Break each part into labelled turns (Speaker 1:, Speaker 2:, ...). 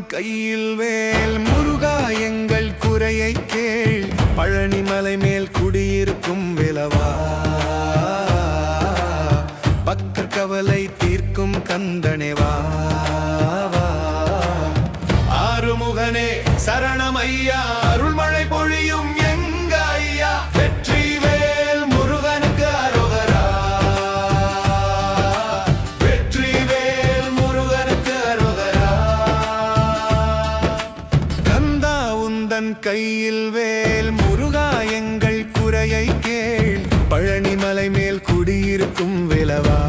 Speaker 1: கையில் வேல் முருகா எங்கள் குறையை கேள் பழனிமலை மேல் குடியிருக்கும் வேலவா பக்தர் கவலை தீர்க்கும் கந்தனேவா ஆறுமுகனே சரணமையா அருள்மழை பொழியும் எங்க ஐயா வெற்றி வேல் முருகனுக்கு அரோகரா வெற்றி வேல் முருகனுக்கு அரோகரா கந்தா உந்தன் கையில் வேல் முருகா எங்கள் குறையை கேள் பழனிமலை மேல் குடியிருக்கும் வேலவா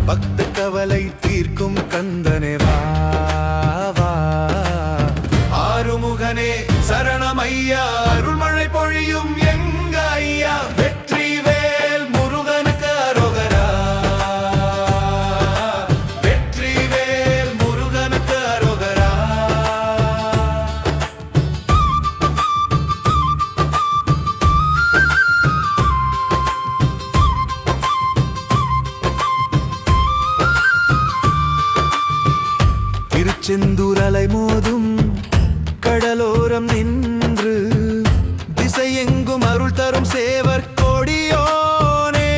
Speaker 1: பக்த கவலை தீர்க்கும் கந்தனேவா ஆறுமுகனே சரணமையா அருள்மழை பொழியும் எங்க ஐயா வெற்றி வேல் முருகனுக்கு அரோகரா வெற்றி வேல் முருகனுக்கு அரோகரா திருச்செந்தூர் அலை மோதும் கடலோரம் நின்று திசையெங்கும் அருள் தரும் சேவர் கொடியோனே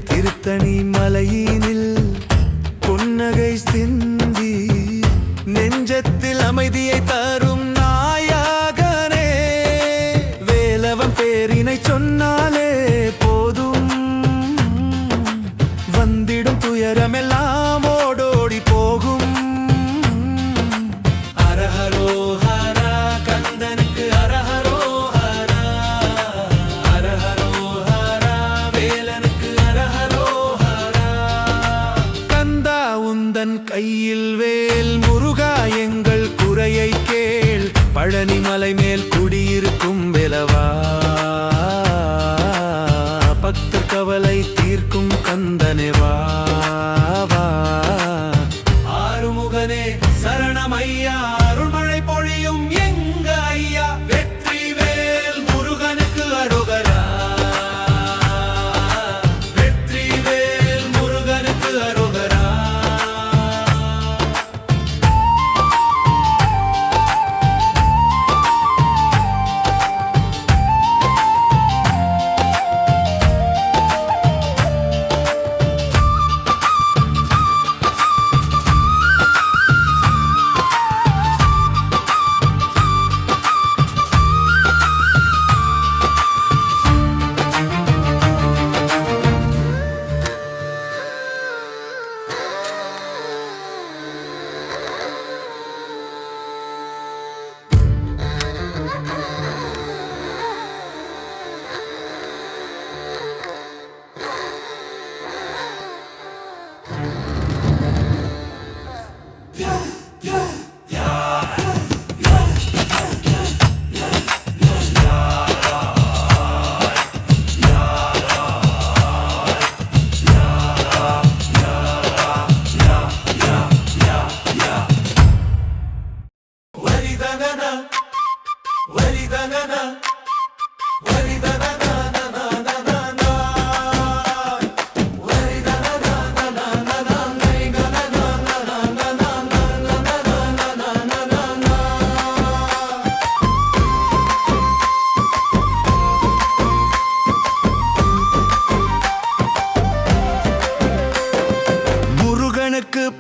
Speaker 1: திருத்தணி மலையினில் புன்னகை சிந்தி நெஞ்சத்தில் அமைதியை தரும் நாயகனே வேலவன் பேரினை சொன்னாலே போதும் வந்திடும் துயரமெல்லாம் ஓடோடி போகும் கையில் வேல் முருகா எங்கள் குறையை கேள் பழனிமலை மேல் குடியிருக்கும் வேலவா பக்தர் கவலை தீர்க்கும் கந்தனேவா ஆறுமுகனே சரணமையா அருள்மழை பொழியும் எங்க ஐயா வெற்றி வேல் முருகனுக்கு அரோகரா வெற்றி வேல் முருகனுக்கு அரோகரா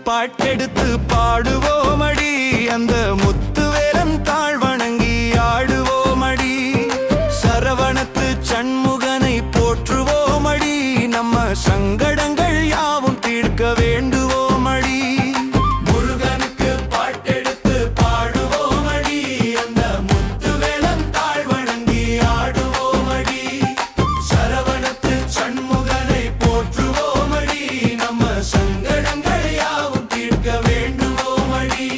Speaker 1: பாட்டெடுத்து பாடுவோமடி அந்த முத்துவேலன் தாழ் வணங்கி ஆடுவோமடி சரவணத்து சண்முகனை போற்றுவோமடி நம்ம சங்கடங்கள் யாவும் தீர்க்க வேண்டுவோமடி முருகனுக்கு பாட்டெடுத்து பாடுவோமடி அந்த முத்துவேலன் தாழ் வணங்கி ஆடுவோமடி சரவணத்து சண்முகனை போற்றுவோமடி நம்ம சங்கடங்கள் யாவும் தீர்க்க வேண்டுவோமடி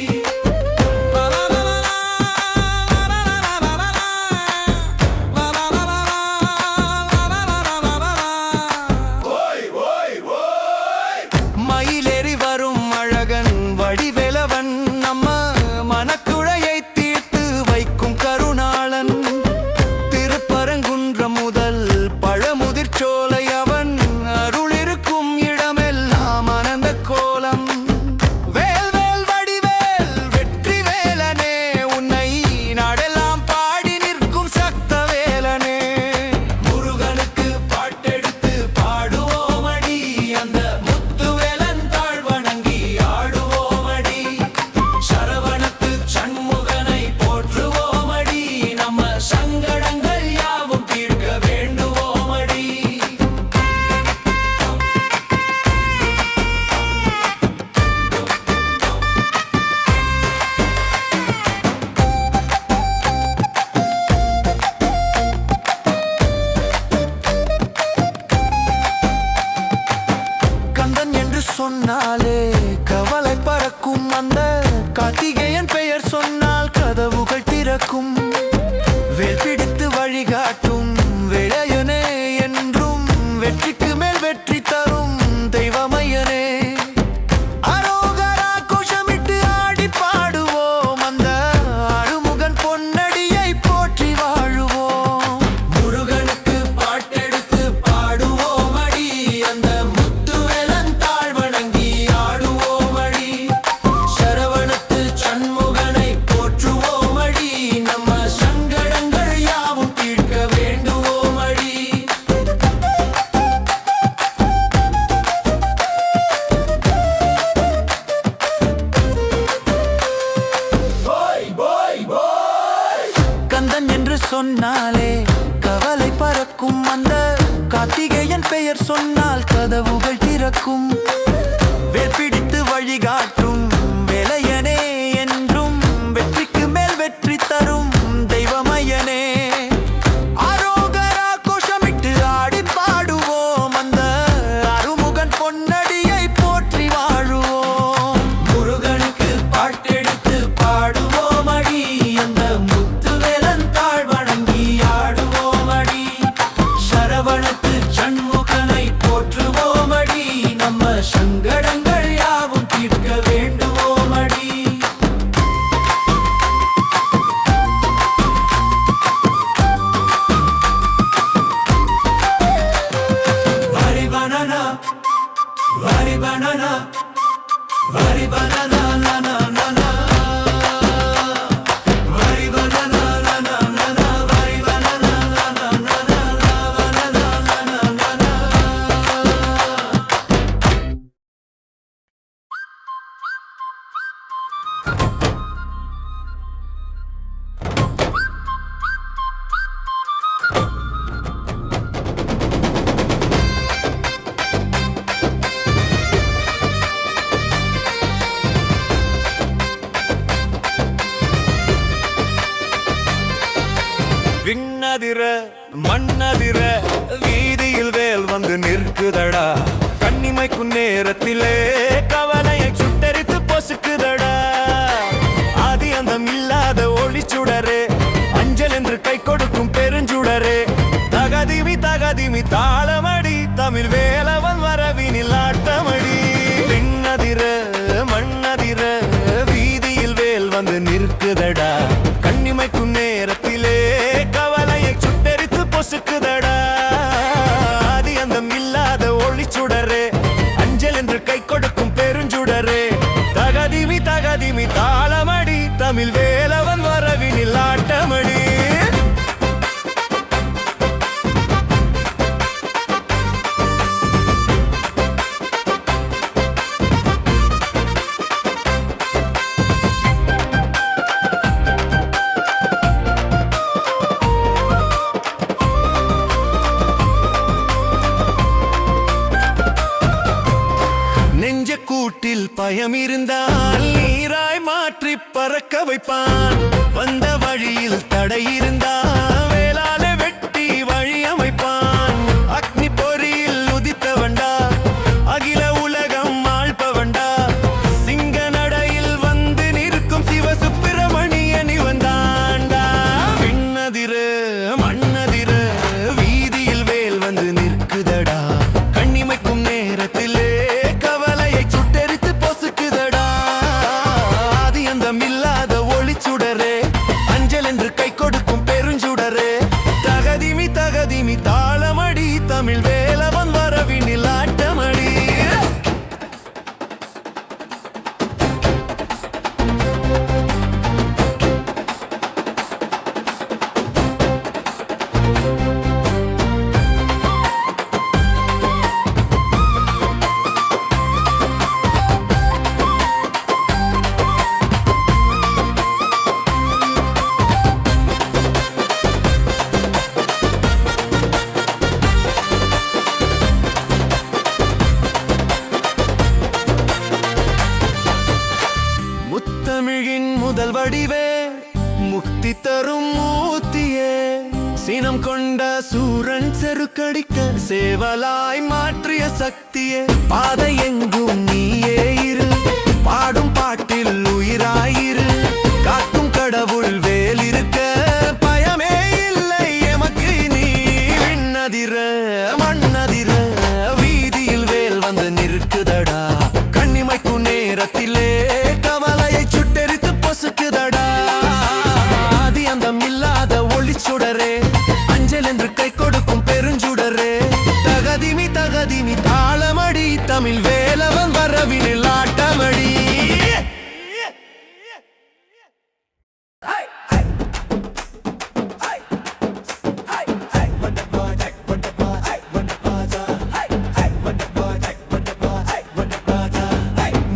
Speaker 1: சொன்னாலே கவலை பறக்கும். அந்த கார்த்திகேயன் பெயர் சொன்னால் கதவுகள் திறக்கும். வேல் பிடித்து வழிகாட்டும் வேலையனே என்றும் வெற்றிக்கு மேல் வெற்றி தரும் தெய்வமையனே. ஆரோகரா கோஷமிட்டு ஆடி பாடுவோம், அந்த அருமுகன் பொன்னடியை போற்றி வாழுவோம். முருகனுக்கு பாட்டெடுத்து பாடுவோம் அடி, அந்த முத்துவேலன் தாழ் வணங்கி ஆடுவோம் அடி. சரவணத்து சண்முகனை போற்றுவோம் அடி, நம்ம சங்கடங்கள் யாவும் தீர்க்க வேண்டுவோம் அடி. வரி பனானா வரி பனானா வரி பனானா நானா நானா வரி பனானா நானா நானா வரி பனானா நானா நானா நானா நானா. விண்ணதிர மண்ணதிர வீதியில் வேல் வந்து நிற்குதடா. கண்ணிமைக்கும் நேரத்திலே கவலையை சுட்டரித்து பொசுக்குதடா. ஆதி அந்தம் இல்லாத ஒளிச்சுடரே, அஞ்சல் என்று கை கொடுக்கும் பெருஞ்சுடரே. தகதிமி தகதிமி தாளமடி, தமிழ் வேலவன் வரவினில் ஆட்டமடி. விண்ணதிர மண்ணதிர வீதியில் வேல் வந்து நிற்குதடா. கண்ணிமைக்கும் நேரத்திலே கவலையை சுட்டெரித்து பொசுக்குதடா. ஆதி அந்தம் இல்லாத ஒளிச்சுடரே, அஞ்சல் என்று கை கொடுக்கும் பெருஞ்சுடரே. தகதிமி தகதிமி தாளமடி, தமிழ் வேலவன் வரவினில் ஆட்டமடி. நெஞ்ச கூட்டில் பயம் இருந்தால் நீராய் மாற்றி பறக்க வைப்பான். வந்த வழியில் தடை இருந்தால் வேளால வெட்டி வழி அமைப்பான். அக்னி பொறியில் உதித்தவண்டா, அகில உலகம் ஆள்பவண்டா. சிங்க நடையில் வந்து நிற்கும் சிவசுப்பிரமணியன் இவன் தாண்டா. விண்ணதிர மண்ணதிர வீதியில் வேல் வந்து நிற்குதடா. கண்ணிமைக்கும் நேரத்திலே இல்லாத ஒளிச்சுடரே, அஞ்சல் என்று கை கொடுக்கும் பெருஞ்சுடரே. தகதிமி தகதிமி தாளமடி, தமிழ் வேலவன் வரவினில் ஆட்டமடி. தமிழின் முதல் வடிவே, முக்தி தரும் மூர்த்தியே. சினம் கொண்ட சூரன் செருக்கடிக்க சேவலாய் மாற்றிய சக்தியே. பாதை எங்கும் நீயே இரு, பாடும் பாட்டில் உயிராயிரு. காக்கும் கடவுள் வேல் இருக்க பயமே இல்லை எமக்கு நீ. விண்ணதிர மண்ணதிர வீதியில் வேல் வந்து நிற்குதடா. கண்ணிமைக்கும் நேரத்திலே கவலையை சுட்டெரித்து பொசுக்குதடா. ஆதி அந்தம் இல்லாத ஒளிச்சுடரே, அஞ்சல் என்று கை கொடுக்கும் பெருஞ்சுடரே. தகதிமி தகதிமி தாளமடி, தமிழ் வேலவன் வரவினில் ஆட்டமடி.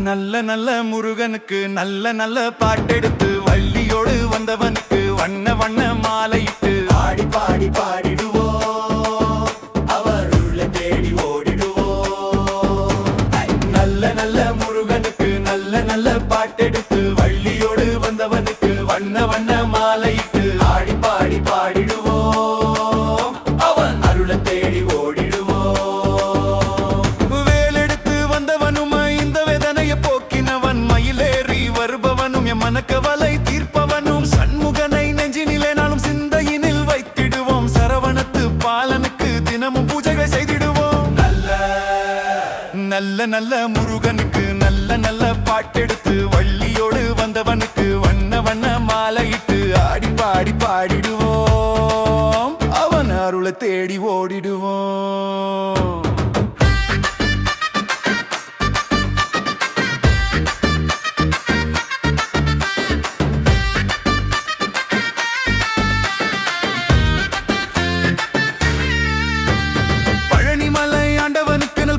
Speaker 1: நல்ல நல்ல முருகனுக்கு நல்ல நல்ல பாட்டெடுத்து வள்ளியோடு வந்தவனுக்கு வண்ண வண்ண மாலையிட்டு பாடி பாடிடுவோம் அவர் உள்ள தேடி ஓடிடுவோம் நல்ல நல்ல முருகனுக்கு நல்ல நல்ல பாட்டெடுத்து வள்ளியோடு வந்தவனுக்கு வண்ண வண்ண மாலையிட்டு ஆடி பாடி பாடிடுவோம் அவன் அருள தேடி ஓடிடுவோம் வேலெடுத்து வந்தவனும் இந்த வேதனையை போக்கினவன் மயிலேறி வருபவனும் என் மனக்கவலை தீர்ப்பவனும் சண்முகனை நெஞ்சினிலே நாளும் சிந்தையினில் வைத்திடுவோம் சரவணத்து பாலனுக்கு தினமும் பூஜைகள் செய்திடுவோம் நல்ல நல்ல முருகனுக்கு நல்ல நல்ல பாட்டெடுத்து வள்ளியோடு வந்தவனுக்கு வண்ண வண்ண மாலையிட்டு ஆடி பாடி பாடிடுவோம் அவன் அருளை தேடி ஓடிடுவோம்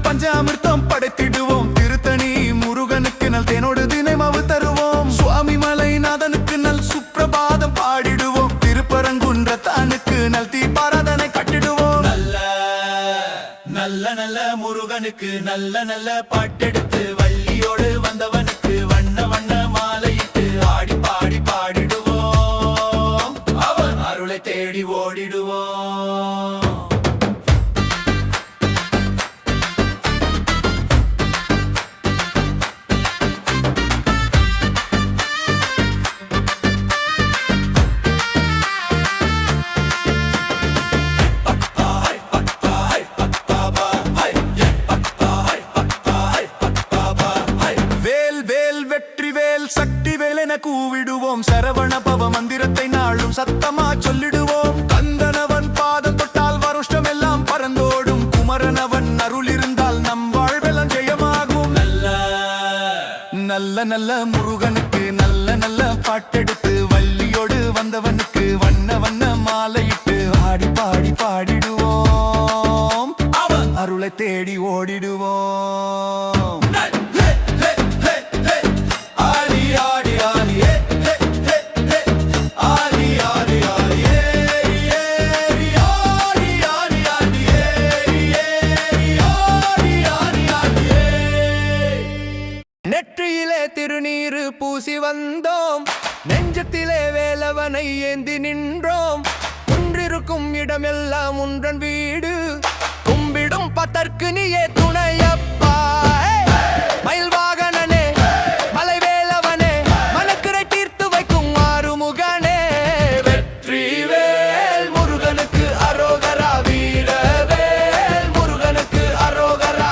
Speaker 1: பஞ்சாமிர்தம் படைத்திடுவோம் திருத்தணி முருகனுக்கு நல் தேனோடு தினைமாவு தருவோம் சுவாமி மலைநாதனுக்கு நல் சுப்பிரபாதம் பாடிடுவோம் திருப்பரங்குன்றத்தானுக்கு நல் தீபாராதனை கட்டிடுவோம் நல்ல நல்ல முருகனுக்கு நல்ல நல்ல பாட்டெடுத்து வள்ளியோடு வந்தவனுக்கு வண்ண வண்ண மாலையிட்டு ஆடி பாடி பாடிடுவோம் அவன் அருளை தேடி ஓடிடுவோம் சக்தி வேலென கூவிடுவோம் சரவண பவ மந்திரத்தை நாளும் சத்தமா சொல்லிடுவோம் கந்தனவன் பாதம் தொட்டால் வருஷம் எல்லாம் பறந்தோடும் குமரனவன் அருள் இருந்தால் நம் வாழ்வெல்லாம் ஜெயமாகும் நல்ல நல்ல முருகனுக்கு நல்ல நல்ல பாட்டெடுத்து வள்ளியோடு வந்தவனுக்கு வண்ண வண்ண மாலையிட்டு ஆடி பாடி பாடிடுவோம் அவன் அருளை தேடி ஓடிடுவோம்
Speaker 2: நெற்றியிலே திருநீரு பூசி வந்தோம் நெஞ்சத்திலே வேலவனை ஏந்தி நின்றோம் குன்றிருக்கும் இடமெல்லாம் உன்றன் வீடு கும்பிடும் பத்தற்கு நீயே துணையப்பா மயில் வாகனனே மலை வேலவனே மனக்குறை தீர்த்து வைக்கும் ஆறுமுகனே வெற்றி வேல் முருகனுக்கு அரோகரா வீரவேல் முருகனுக்கு அரோகரா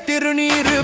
Speaker 2: திருநீரு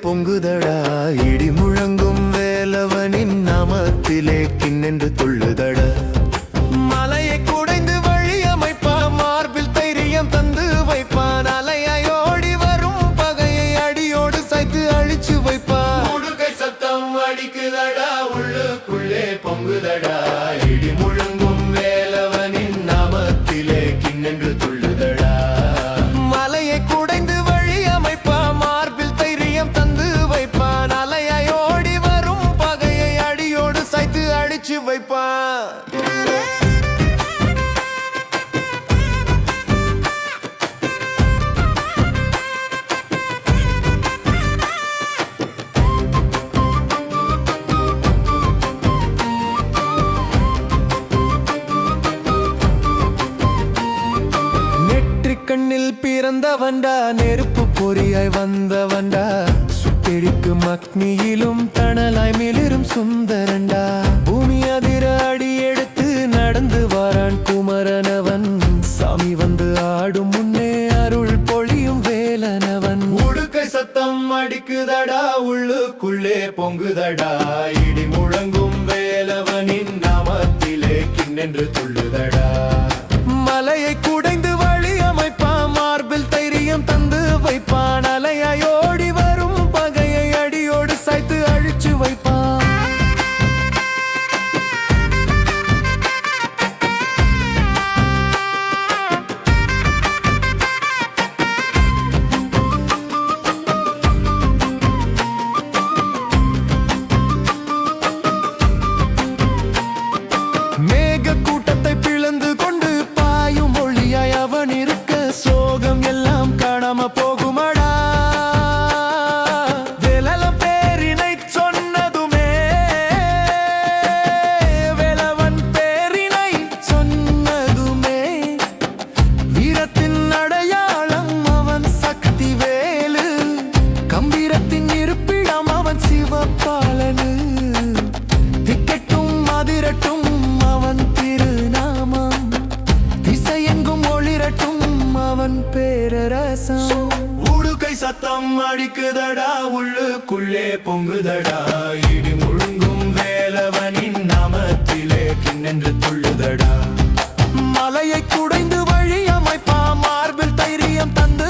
Speaker 1: பொங்குதடா இடி முழங்கும் வேலவனின் நாமத்திலே கிண்ணென்று துள்ளுதடா மலையை குடைந்து வழி அமைப்பான் மார்பில் தைரியம் தந்து வைப்பான் அலையாய் ஓடி வரும் பகையை அடியோடு சாய்த்து அழிச்சு வைப்பான் உடுக்கை சத்தம் அடிக்குதடா உள்ளுக்குள்ளே பொங்குதடா இடி முழங்கும் வேலவனின் நாமத்திலே கிண்ணென்று துள்ளுதடா மலையை குடைந்து வழி அமைப்பான் மார்பில் தைரியம் தந்து வைப்பான் அலையாய் ஓடி வரும் பகையை அடியோடு சாய்த்து அழிச்சு வைப்பான் கண்ணில் பிறந்தவன்டா நெருப்பு பொறியாய் வந்தவன்டா சுட்டெரிக்கும் அக்னியிலும் தணலாய் மிளிரும் சுந்தரண்டா பூமி அதிர அடி எடுத்து நடந்து வாரான் குமரனவன் சாமி வந்து ஆடும் முன்னே அருள் பொழியும் வேலனவன் உடுக்கை சத்தம் அடிக்குதடா உள்ளுக்குள்ளே பொங்குதடா இடி முழங்கும் வேலவனின் நாமத்திலே கிண்ணென்று துள்ளுதடா மலையை குடைந்து வழி அமைப்பான் மார்பில் தைரியம் தந்து வைப்பான் அலையாய் ஓடி வரும் பகையை அடியோடு சாய்த்து அழிச்சு வைப்பான் மேக கூட்டத்தை பிளந்து கொண்டு பாயும் ஒளியாய் அவன் இருக்க சோகம் எல்லாம் காணாம போகுமடா வேலவன் பேரினை சொன்னதுமே வேலவன் பேரினை சொன்னதுமே வீரத்தின் அடையாளம் அவன் சக்தி வேலு கம்பீரத்தின் இருப்பிடம் அவன் சிவப்பாலனு திக்கட்டும் அதிரட்டும் அவன் திருநாமம் திசையெங்கும் ஒளிரட்டும் அவன் பேரரசம் உடுக்கை சத்தம் அடிக்குதடா உள்ளுக்குள்ளே பொங்குதடா இடி முழுங்கும் வேலவனின் நாமத்திலே கிண்ணென்று துள்ளுதடா மலையை குடைந்து வழி அமைப்பான் மார்பில் தைரியம் தந்து